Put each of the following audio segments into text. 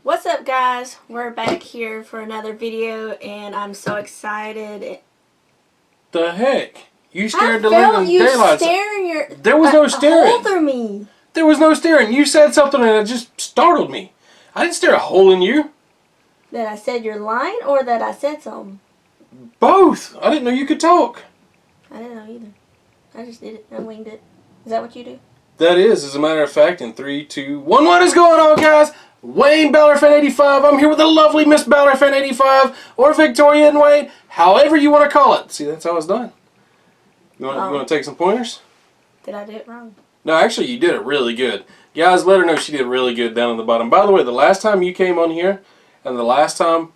What's up, guys? We're back here for another video, and I'm so excited. The heck? You stared the living daylights. There was no staring. A hole through me. There was no staring. You said something and it just startled me. I didn't stare a hole in you. That I said you're lying, or that I said something? Both. I didn't know you could talk. I didn't know either. I just did it. I winged it. Is that what you do? That is, as a matter of fact, in 3, 2, 1. What is going on, guys? Wayne Balor Fan 85. I'm here with the lovely Miss Balor Fan 85, or Victoria and Wayne, however you want to call it. See, that's how it's done. You want to take some pointers? Did I do it wrong? No, actually, you did it really good. Guys, let her know she did really good down on the bottom. By the way, the last time you came on here, and the last time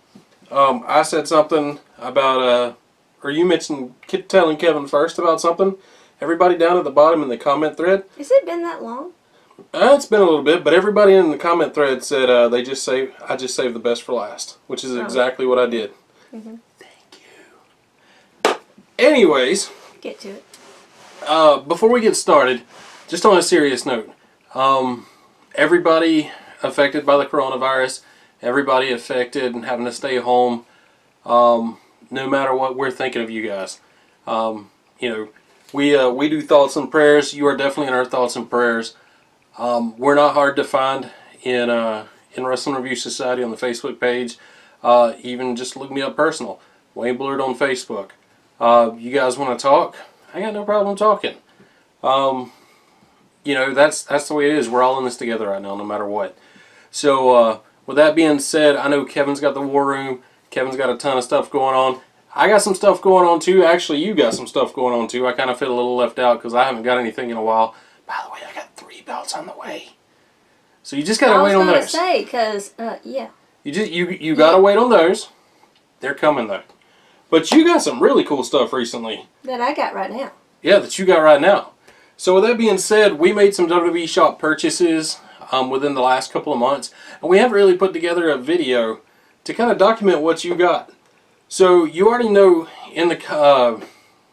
I said something about, or you mentioned telling Kevin first about something, everybody down at the bottom in the comment thread. Has it been that long? It's been a little bit, but everybody in the comment thread said I just saved the best for last, which is exactly what I did. Mm-hmm. Thank you. Anyways, get to it. Before we get started, just on a serious note, everybody affected by the coronavirus, everybody affected and having to stay home, no matter what, we're thinking of you guys. We do thoughts and prayers. You are definitely in our thoughts and prayers. We're not hard to find in Wrestling Review Society on the Facebook page. Even just look me up personal, Wayne Blurred on Facebook. You guys want to talk? I got no problem talking. That's the way it is. We're all in this together right now, no matter what. So with that being said, I know Kevin's got the War Room. Kevin's got a ton of stuff going on. I got some stuff going on too. Actually, you got some stuff going on too. I kind of feel a little left out because I haven't got anything in a while. By the way, I got 3 belts on the way. So you just gotta wait on those. I was gonna say, cause yeah. You gotta wait on those. They're coming though. But you got some really cool stuff recently. That I got right now. Yeah, that you got right now. So with that being said, we made some Wwe Shop purchases within the last couple of months, and we haven't really put together a video to kind of document what you got. So you already know in the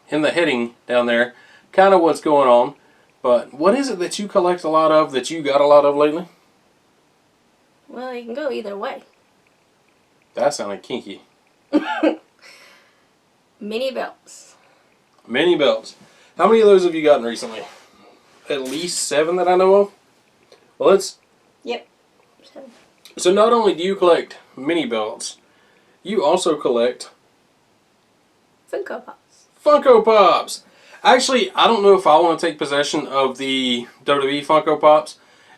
heading down there kind of what's going on. But what is it that you collect a lot of, that you got a lot of lately? Well, you can go either way. That sounded kinky. Mini belts. Mini belts. How many of those have you gotten recently? At least 7 that I know of? Well, Yep. 7. So not only do you collect mini belts, you also collect Funko Pops. Funko Pops! Actually, I don't know if I want to take possession of the Wwe Funko Pops.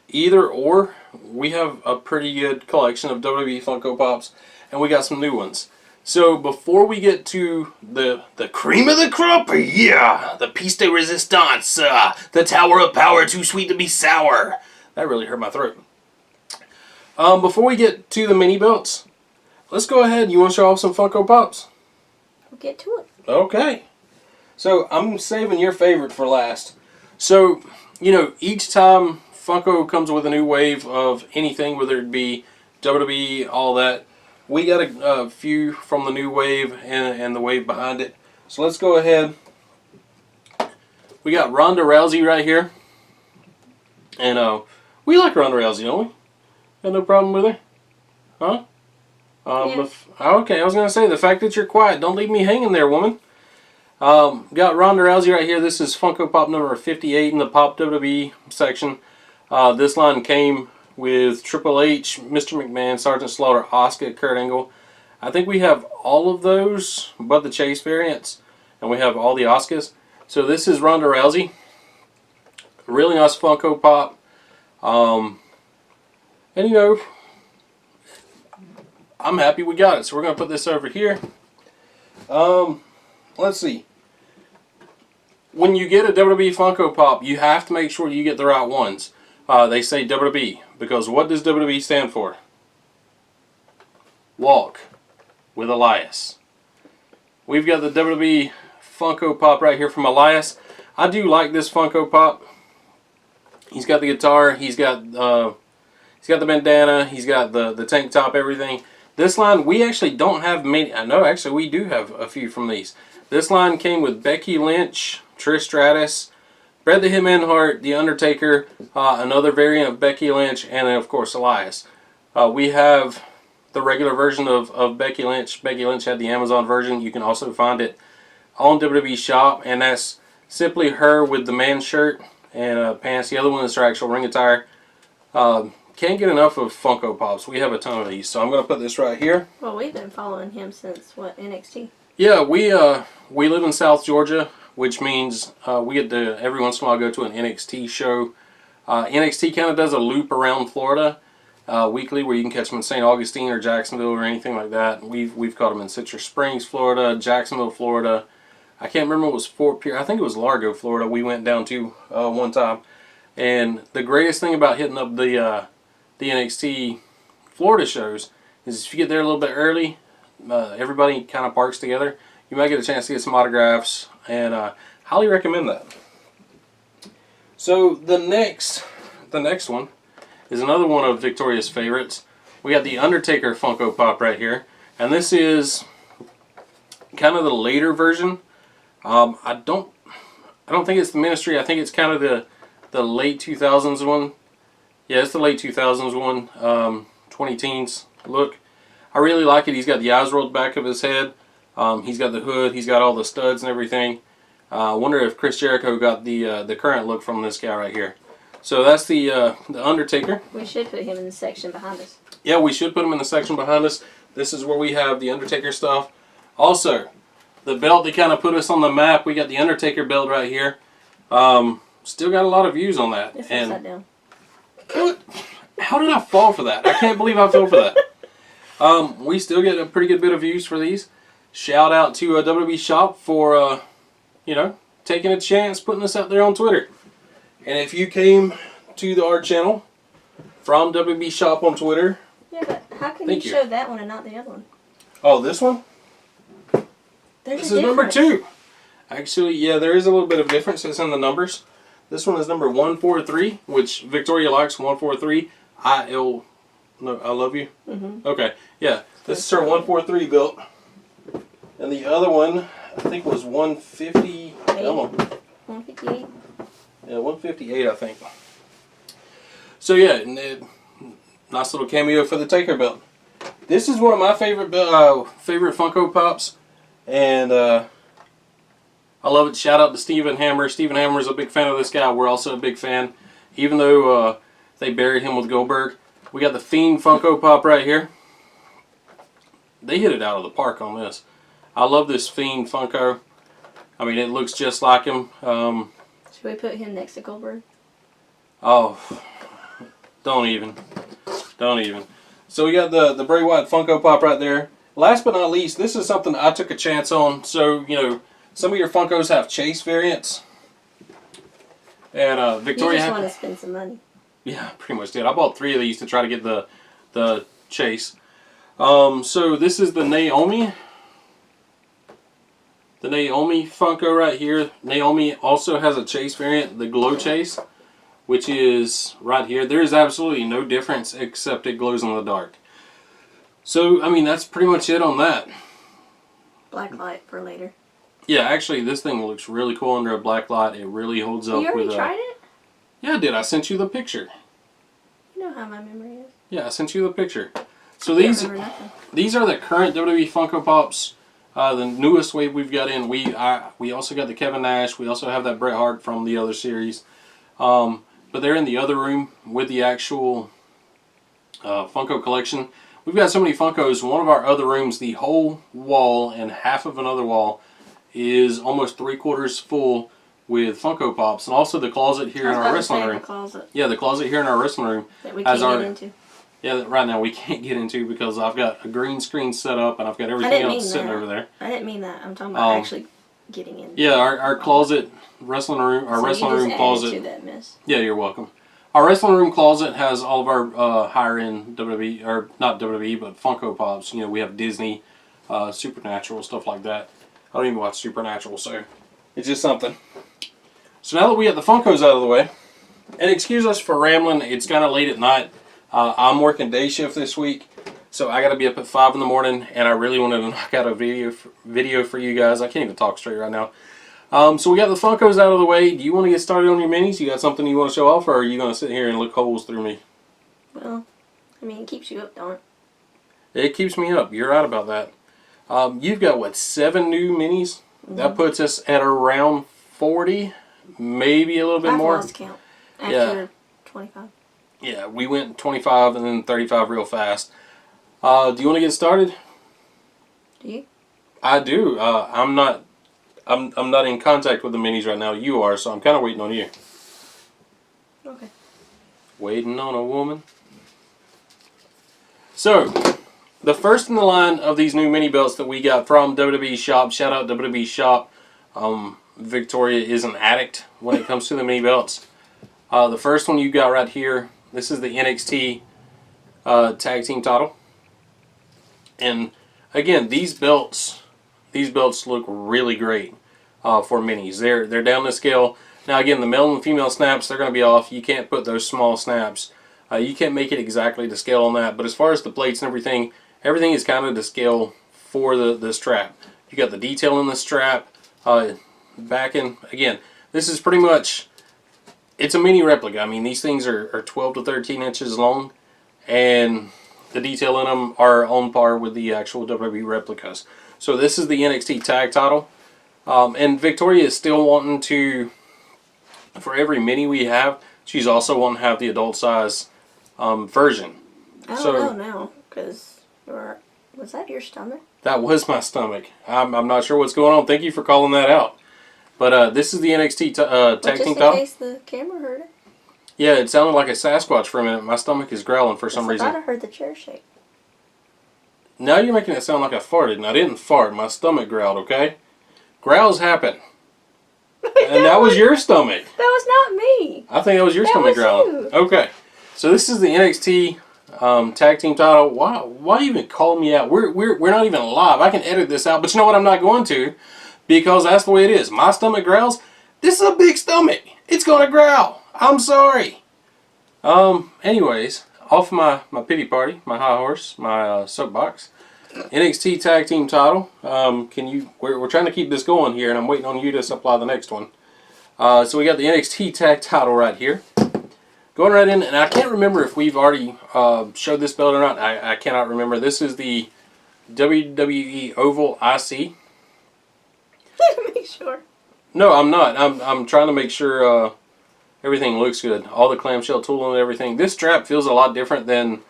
Either or, we have a pretty good collection of Wwe Funko Pops, and we got some new ones. So before we get to the cream of the crop, yeah, the piece de resistance, the tower of power, too sweet to be sour. That really hurt my throat. Before we get to the mini belts, let's go ahead. You want to show off some Funko Pops? We'll get to it. Okay. So I'm saving your favorite for last. So, each time Funko comes with a new wave of anything, whether it be WWE, all that, we got a few from the new wave and the wave behind it. So let's go ahead. We got Ronda Rousey right here. And we like Ronda Rousey, don't we? Got no problem with her? Huh? Yeah. Okay, I was going to say, the fact that you're quiet, don't leave me hanging there, woman. Got Ronda Rousey right here. This is Funko Pop number 58 in the Pop WWE section. This line came with Triple H, Mr. McMahon, Sergeant Slaughter, Asuka, Kurt Angle. I think we have all of those but the Chase variants, and we have all the Asukas. So this is Ronda Rousey. Really nice Funko Pop. And I'm happy we got it. So we're going to put this over here. Let's see. When you get a WWE Funko Pop, you have to make sure you get the right ones. They say WWE, because what does WWE stand for? Walk with Elias. We've got the WWE Funko Pop right here from Elias. I do like this Funko Pop. He's got the guitar, he's got the bandana, he's got the tank top, everything. This line, we actually don't have many. I know, actually, we do have a few from these. This line came with Becky Lynch, Trish Stratus, Bret the Hitman Hart, The Undertaker, another variant of Becky Lynch, and then, of course, Elias. We have the regular version of Becky Lynch. Becky Lynch had the Amazon version. You can also find it on WWE Shop, and that's simply her with the man shirt and pants. The other one is her actual ring attire. Can't get enough of Funko Pops. We have a ton of these, so I'm going to put this right here. Well, we've been following him since, what, NXT? Yeah, we live in South Georgia, which means we get to, every once in a while, go to an NXT show. NXT kind of does a loop around Florida weekly where you can catch them in St. Augustine or Jacksonville or anything like that. We've caught them in Citrus Springs, Florida, Jacksonville, Florida. I can't remember if it was Fort Pierce. I think it was Largo, Florida. We went down to one time. And the greatest thing about hitting up the NXT Florida shows is if you get there a little bit early, everybody kind of parks together. You might get a chance to get some autographs, and highly recommend that. So the next one is another one of Victoria's favorites. We got the Undertaker Funko Pop right here, and this is kind of the later version. I don't think it's the Ministry. I think it's kind of the late 2000s one. Yeah, it's the late 2000s one, 20 teens look. I really like it. He's got the eyes rolled back of his head. He's got the hood. He's got all the studs and everything. I wonder if Chris Jericho got the current look from this guy right here. So that's the Undertaker. We should put him in the section behind us. Yeah, we should put him in the section behind us. This is where we have the Undertaker stuff. Also, the belt that kind of put us on the map. We got the Undertaker belt right here. Still got a lot of views on that. It's upside down. How did I fall for that? I can't believe I fell for that. We still get a pretty good bit of views for these. Shout out to WWE Shop for, taking a chance, putting this out there on Twitter. And if you came to our channel from WWE Shop on Twitter... Yeah, but how can you show that one and not the other one? Oh, this one? This is number 2. Actually, yeah, there is a little bit of difference. It's in the numbers. This one is number 143, which Victoria likes, 143. I love you? Mm-hmm. Okay, yeah. This is her 143 built. And the other one, I think, was 150. Come on. 158? Yeah, 158, I think. So, yeah, nice little cameo for the Taker belt. This is one of my favorite Funko Pops. And I love it. Shout out to Stephen Hammer. Stephen Hammer is a big fan of this guy. We're also a big fan. Even though they buried him with Goldberg. We got the Fiend Funko Pop right here. They hit it out of the park on this. I love this Fiend Funko. I mean, it looks just like him. Should we put him next to Goldberg? Oh, don't even. Don't even. So we got the Bray Wyatt Funko Pop right there. Last but not least, this is something I took a chance on. So, some of your Funkos have chase variants. And Victoria... You just want to spend some money. Yeah, pretty much did. I bought 3 of these to try to get the chase. So this is the Naomi. The Naomi Funko right here. Naomi also has a chase variant, the Glow Chase, which is right here. There is absolutely no difference except it glows in the dark. So, I mean, that's pretty much it on that. Black light for later. Yeah, actually, this thing looks really cool under a black light. It really holds up. You already tried it? Yeah, I did. I sent you the picture. You know how my memory is. Yeah, I sent you the picture. So these are the current WWE Funko Pops, the newest wave we've got in. We also got the Kevin Nash. We also have that Bret Hart from the other series. But they're in the other room with the actual Funko collection. We've got so many Funkos. One of our other rooms, the whole wall and half of another wall, is almost 3/4 full with Funko Pops, and also the closet here in our wrestling room. Yeah, the closet here in our wrestling room that we can't get into. Yeah, that right now we can't get into because I've got a green screen set up and I've got everything else sitting over there. I didn't mean that. I'm talking about actually getting in. Yeah, our closet, wrestling room, our wrestling room closet. To that mess. Yeah, you're welcome. Our wrestling room closet has all of our higher end WWE, or not WWE, but Funko Pops. We have Disney, Supernatural, stuff like that. I don't even watch Supernatural, so it's just something. So now that we got the Funkos out of the way, and excuse us for rambling, it's kind of late at night. I'm working day shift this week, so I got to be up at 5 in the morning, and I really wanted to knock out a video for you guys. I can't even talk straight right now. So we got the Funkos out of the way. Do you want to get started on your minis? You got something you want to show off, or are you going to sit here and look holes through me? Well, I mean, it keeps you up, don't it? It keeps me up. You're right about that. You've got, what, 7 new minis? Mm-hmm. That puts us at around 40, maybe a little bit more. I've lost count after 25. Yeah, we went 25 and then 35 real fast. Do you want to get started? Do you? I do. I'm not in contact with the minis right now. You are, so I'm kind of waiting on you. Okay. Waiting on a woman. So, the first in the line of these new mini belts that we got from WWE Shop. Shout out WWE Shop. Victoria is an addict when it comes to the mini belts. The first one you got right here. This is the NXT Tag Team title. And again, these belts look really great for minis. They're down the scale. Now again, the male and female snaps, they're going to be off. You can't put those small snaps. You can't make it exactly to scale on that. But as far as the plates and everything is kind of to scale for the strap. You got the detail in the strap. Backing, again, this is pretty much, it's a mini replica. I mean, these things are 12 to 13 inches long, and the detail in them are on par with the actual WWE replicas. So this is the NXT tag title, and Victoria is still wanting to, for every mini we have, she's also wanting to have the adult size version. I don't know now, because was that your stomach? That was my stomach. I'm not sure what's going on. Thank you for calling that out. But this is the NXT tag team title. Just in case the camera heard it. Yeah, it sounded like a Sasquatch for a minute. My stomach is growling for some reason. I thought I heard the chair shake. Now you're making it sound like I farted, and I didn't fart. My stomach growled, okay? Growls happen. And that was your stomach. That was not me. I think that was your stomach growling. You. Okay. So this is the NXT tag team title. Why even call me out? We're not even live. I can edit this out, but you know what? I'm not going to, because that's the way it is. My stomach growls. This is a big stomach. It's gonna growl. I'm sorry. Anyways, off my pity party, my high horse, my soapbox. NXT tag team title. We're trying to keep this going here, and I'm waiting on you to supply the next one. So we got the NXT tag title right here. Going right in, and I can't remember if we've already showed this belt or not. I cannot remember. This is the WWE Oval IC. Make sure. No, I'm not. I'm trying to make sure everything looks good. All the clamshell tooling and everything. This strap feels a lot different than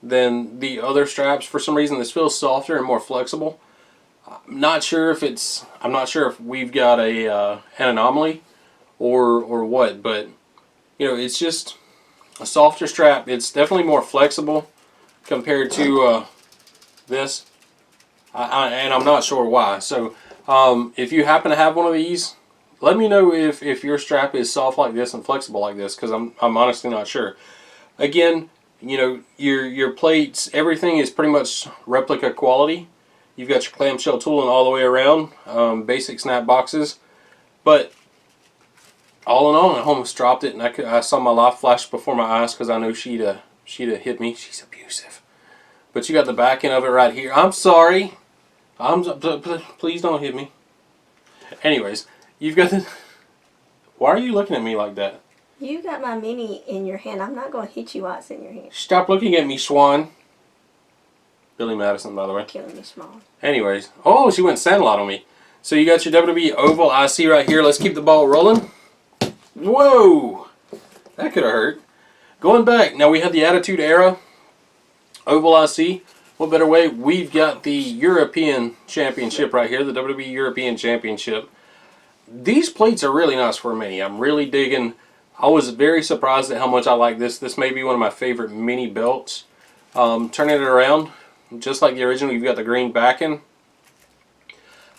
the other straps. For some reason, this feels softer and more flexible. I'm not sure if we've got an anomaly or what, but you know, it's just a softer strap. It's definitely more flexible compared to this, and I'm not sure why. So if you happen to have one of these, let me know if your strap is soft like this and flexible like this, because I'm honestly not sure. Again, you know, your plates, everything is pretty much replica quality. You've got your clamshell tooling all the way around, basic snap boxes, but all in all, I almost dropped it, and I saw my life flash before my eyes because I know she'd have hit me. She's abusive. But you got the back end of it right here. I'm sorry. Please don't hit me. Anyways, you've got the. Why are you looking at me like that? You got my mini in your hand. I'm not going to hit you while it's in your hand. Stop looking at me, Swan. Billy Madison, by the way. Killing me small. Anyways, oh, she went Sandlot on me. So you got your WWE Oval IC right here. Let's keep the ball rolling. Whoa! That could have hurt. Going back, now we had the Attitude Era Oval IC. What better way? We've got the European Championship right here, the WWE European Championship. These plates are really nice for a mini. I'm really digging. I was very surprised at how much I like this. This may be one of my favorite mini belts. Turning it around, just like the original, you've got the green backing.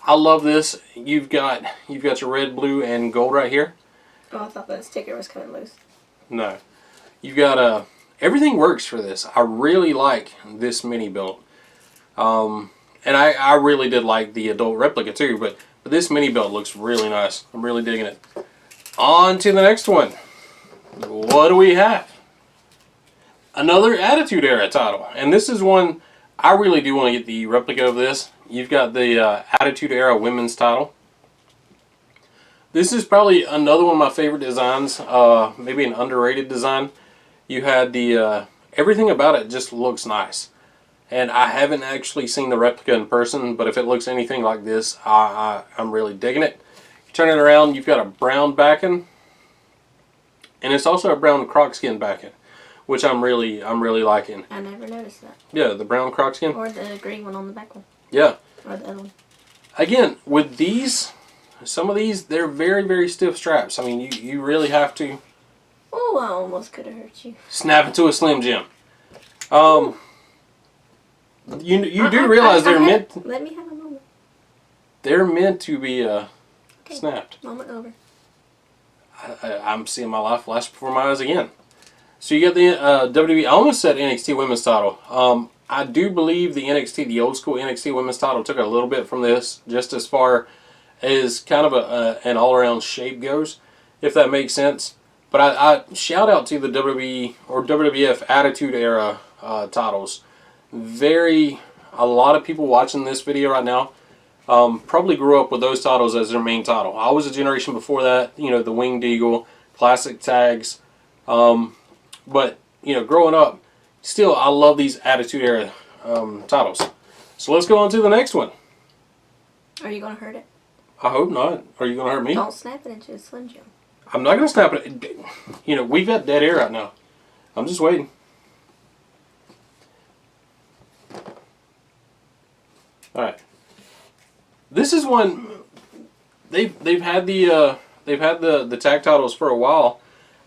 I love this. You've got your red, blue, and gold right here. Oh, I thought the sticker was coming loose. No. You've got everything works for this. I really like this mini belt. And I really did like the adult replica too, but this mini belt looks really nice. I'm really digging it. On to the next one. What do we have? Another Attitude Era title. And this is one, I really do want to get the replica of this. You've got the Attitude Era Women's title. This is probably another one of my favorite designs, maybe an underrated design. You had the Everything about it just looks nice. And I haven't actually seen the replica in person, but if it looks anything like this, I'm really digging it. You turn it around, you've got a brown backing, and it's also a brown croc skin backing, which I'm really liking. I never noticed that. Yeah, the brown croc skin. Or the green one on the back one. Yeah. Or the other one. Again, with these, some of these, they're very, very stiff straps. I mean, you really have to... Oh, I almost could have hurt you. Snap it to a Slim Jim. You do realize they're meant... Let me have a moment. They're meant to be snapped. Moment over. I'm seeing my life flash before my eyes again. So you got the WWE, I almost said NXT Women's title. I do believe the the old school NXT Women's title took a little bit from this, just as far as kind of an all-around shape goes, if that makes sense. But I shout out to the WWE or WWF Attitude Era titles. A lot of people watching this video right now probably grew up with those titles as their main title. I was a generation before that, you know, the Winged Eagle, classic tags. But, you know, growing up, still, I love these Attitude Era titles. So let's go on to the next one. Are you going to hurt it? I hope not. Are you going to hurt me? Don't snap it into a Slim Jim. I'm not going to snap it. You know, we've got dead air right now. I'm just waiting. All right. This is one they've had the tag titles for a while,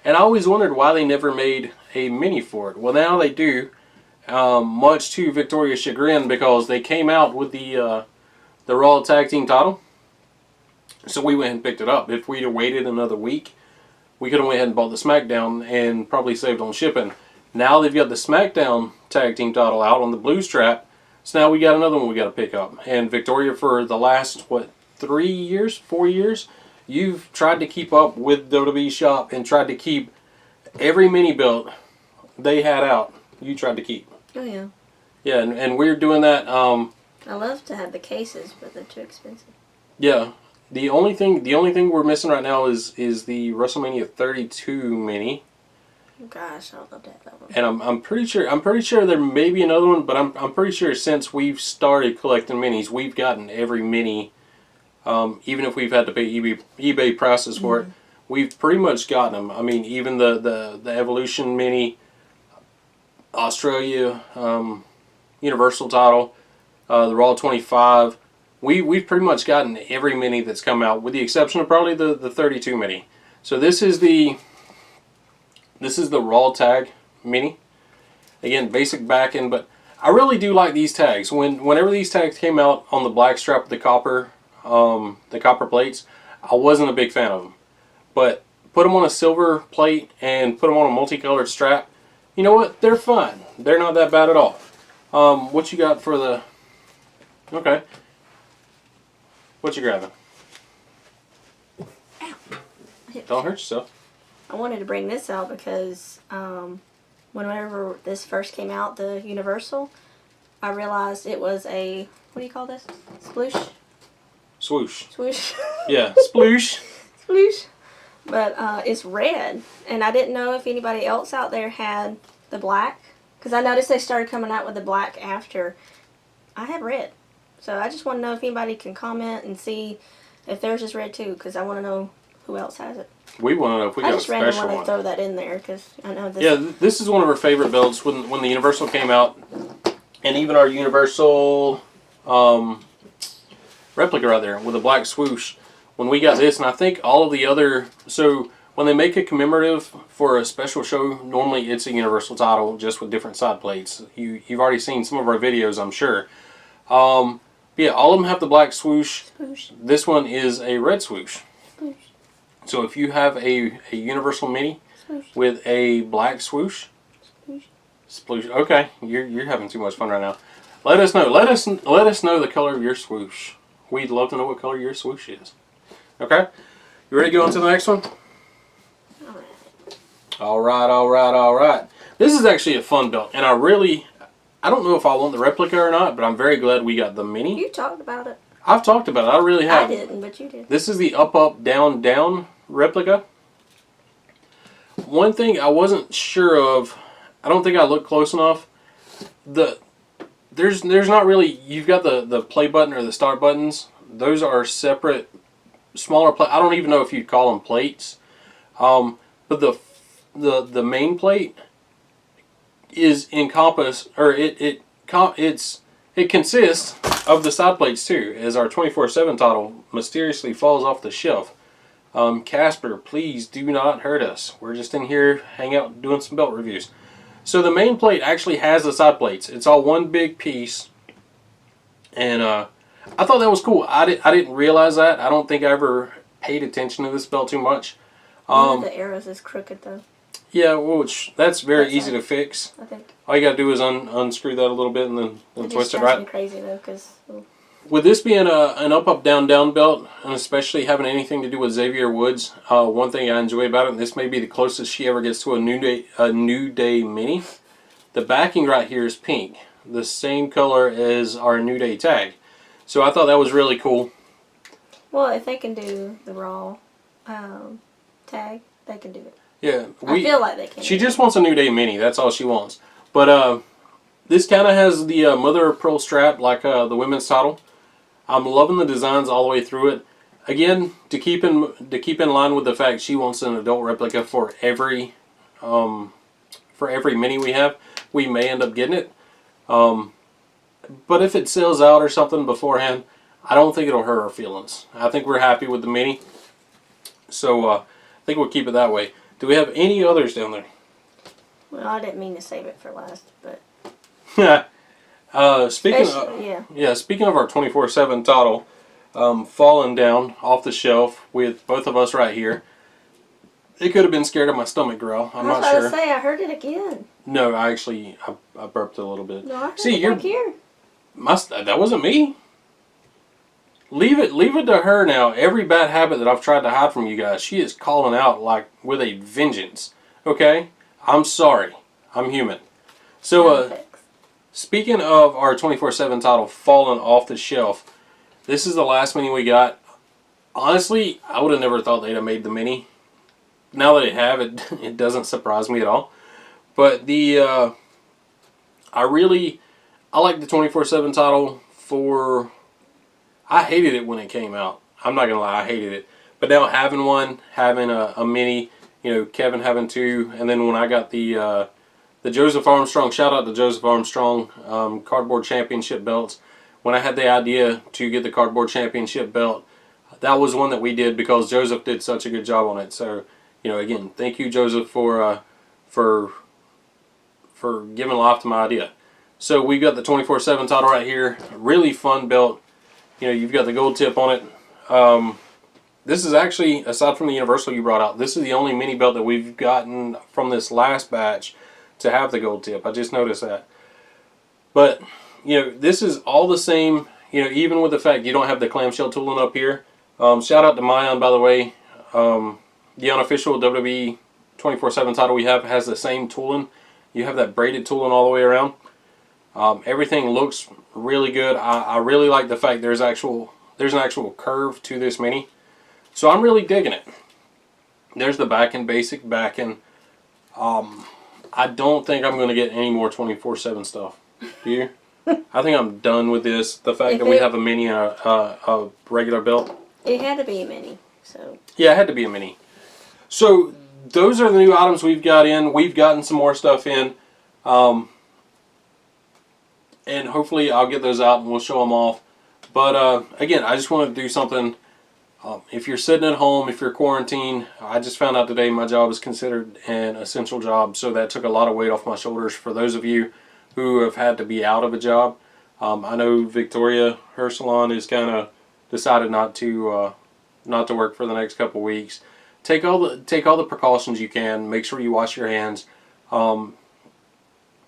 and I always wondered why they never made a mini for it. Well, now they do, much to Victoria's chagrin, because they came out with the Raw Tag Team title. So we went and picked it up. If we'd have waited another week, we could have went ahead and bought the SmackDown and probably saved on shipping. Now they've got the SmackDown Tag Team title out on the blue strap. So now we got another one we got to pick up. And Victoria, for the last, 4 years, you've tried to keep up with WWE Shop and tried to keep every mini belt they had out. You tried to keep. Oh, yeah. Yeah, and we're doing that. I love to have the cases, but they're too expensive. Yeah. The only thing we're missing right now is the WrestleMania 32 mini. Gosh, I would love to have that one. And I'm pretty sure there may be another one, but I'm pretty sure since we've started collecting minis, we've gotten every mini. Even if we've had to pay eBay prices for it, we've pretty much gotten them. I mean, even the Evolution mini, Australia Universal title, the Raw 25. We've pretty much gotten every mini that's come out, with the exception of probably the 32 mini. So this is the Raw tag mini. Again, basic backing, but I really do like these tags. Whenever these tags came out on the black strap with the copper plates, I wasn't a big fan of them. But put them on a silver plate and put them on a multicolored strap, you know what? They're fine. They're not that bad at all. What you got for the... Okay. What you grabbing? Ow. Don't hurt yourself. I wanted to bring this out because whenever this first came out, the Universal, I realized it was a, what do you call this? Sploosh? Swoosh. Swoosh? Yeah, sploosh. Sploosh. But it's red, and I didn't know if anybody else out there had the black, because I noticed they started coming out with the black after. I have red. So I just want to know if anybody can comment and see if theirs is red too, because I want to know who else has it. We want to know if we got a special one. I just randomly want to throw that in there because I know this. Yeah, this is one of our favorite belts when the Universal came out, and even our Universal replica right there with a black swoosh. When we got this, and I think all of the other, so when they make a commemorative for a special show, normally it's a Universal title just with different side plates. You've already seen some of our videos, I'm sure. Yeah, all of them have the black swoosh. Swoosh. This one is a red swoosh. Swoosh. So if you have a Universal Mini swoosh with a black swoosh, sploosh. Okay, you're having too much fun right now. Let us know. Let us know the color of your swoosh. We'd love to know what color your swoosh is. Okay, you ready to go on to the next one? All right. This is actually a fun belt, and I don't know if I want the replica or not, but I'm very glad we got the mini. You talked about it. I've talked about it. I really have. I didn't, but you did. This is the up, down replica. One thing I wasn't sure of I don't think I looked close enough. There's not really, you've got the play button or the start buttons. Those are separate, smaller plate. I don't even know if you'd call them plates. But the main plate is encompassed, or it consists of the side plates too, as our 24/7 title mysteriously falls off the shelf. Casper, please do not hurt us. We're just in here hanging out doing some belt reviews. So the main plate actually has the side plates. It's all one big piece, and I thought that was cool. I didn't realize that. I don't think I ever paid attention to this belt too much. One of the arrows is crooked though. Yeah, which that's very easy to fix. I think. All you gotta do is unscrew that a little bit and then twist it right. Me crazy though, because. With this being an up down belt, and especially having anything to do with Xavier Woods, one thing I enjoy about it, and this may be the closest she ever gets to a New Day mini, the backing right here is pink, the same color as our New Day tag. So I thought that was really cool. Well, if they can do the Raw tag, they can do it. Yeah, I feel like they can. She just wants a New Day mini. That's all she wants. But this kind of has the mother of pearl strap like the women's title. I'm loving the designs all the way through it. Again, to keep in line with the fact she wants an adult replica for every mini we have, we may end up getting it. But if it sells out or something beforehand, I don't think it'll hurt our feelings. I think we're happy with the mini, so I think we'll keep it that way. Do we have any others down there? Well, I didn't mean to save it for last, but. Speaking of our 24/7 title, falling down off the shelf with both of us right here. It could have been scared of my stomach growl. I'm not sure. I was about to say, I heard it again. No, I burped a little bit. No, I heard it back here. That wasn't me. Leave it to her now. Every bad habit that I've tried to hide from you guys, she is calling out like with a vengeance. Okay? I'm sorry. I'm human. So, speaking of our 24/7 title falling off the shelf, this is the last mini we got. Honestly, I would have never thought they'd have made the mini. Now that they have, it doesn't surprise me at all. But I like the 24/7 title for... I hated it when it came out. I'm not going to lie, I hated it. But now having one, having a mini, Kevin having two, and then when I got the Joseph Armstrong, shout out to Joseph Armstrong, Cardboard Championship belts. When I had the idea to get the Cardboard Championship belt, that was one that we did because Joseph did such a good job on it. So, again, thank you, Joseph, for giving life to my idea. So we've got the 24/7 title right here. Really fun belt. You've got the gold tip on it. This is actually, aside from the Universal you brought out, this is the only mini belt that we've gotten from this last batch to have the gold tip. I just noticed that. But, this is all the same, even with the fact you don't have the clamshell tooling up here. Shout out to Mayan, by the way. The unofficial WWE 24/7 title we have has the same tooling. You have that braided tooling all the way around. Everything looks really good. I really like the fact there's an actual curve to this mini. So I'm really digging it. There's the backing, basic backing. I don't think I'm going to get any more 24/7 stuff. Do you? I think I'm done with this. The fact that we have a mini and a regular belt. It had to be a mini. So. Yeah, it had to be a mini. So those are the new items we've got in. We've gotten some more stuff in. And hopefully I'll get those out and we'll show them off. But again, I just want to do something. If you're sitting at home, if you're quarantined, I just found out today my job is considered an essential job. So that took a lot of weight off my shoulders for those of you who have had to be out of a job. I know Victoria, her salon, has kind of decided not to work for the next couple weeks. Take all the precautions you can. Make sure you wash your hands.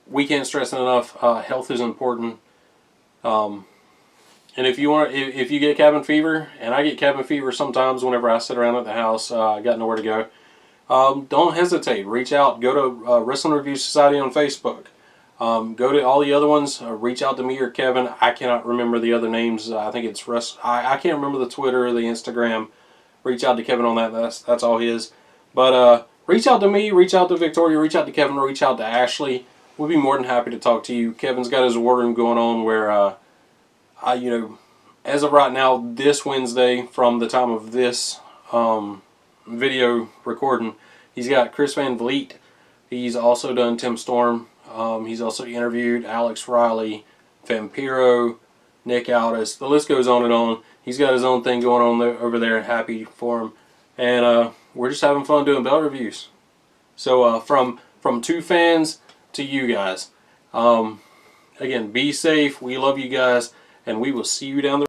We can't stress it enough. Health is important. And if you get cabin fever, and I get cabin fever sometimes whenever I sit around at the house, I got nowhere to go. Don't hesitate. Reach out. Go to Wrestling Review Society on Facebook. Go to all the other ones. Reach out to me or Kevin. I cannot remember the other names. I think it's I can't remember the Twitter or the Instagram. Reach out to Kevin on that. That's all his. But reach out to me, reach out to Victoria, reach out to Kevin, reach out to Ashley. We'll be more than happy to talk to you. Kevin's got his war room going on where, as of right now, this Wednesday, from the time of this video recording, he's got Chris Van Vliet. He's also done Tim Storm. He's also interviewed Alex Riley, Vampiro, Nick Aldis. The list goes on and on. He's got his own thing going on there, over there, and happy for him. And we're just having fun doing belt reviews. So from 2 fans to you guys. Again, be safe. We love you guys, and we will see you down the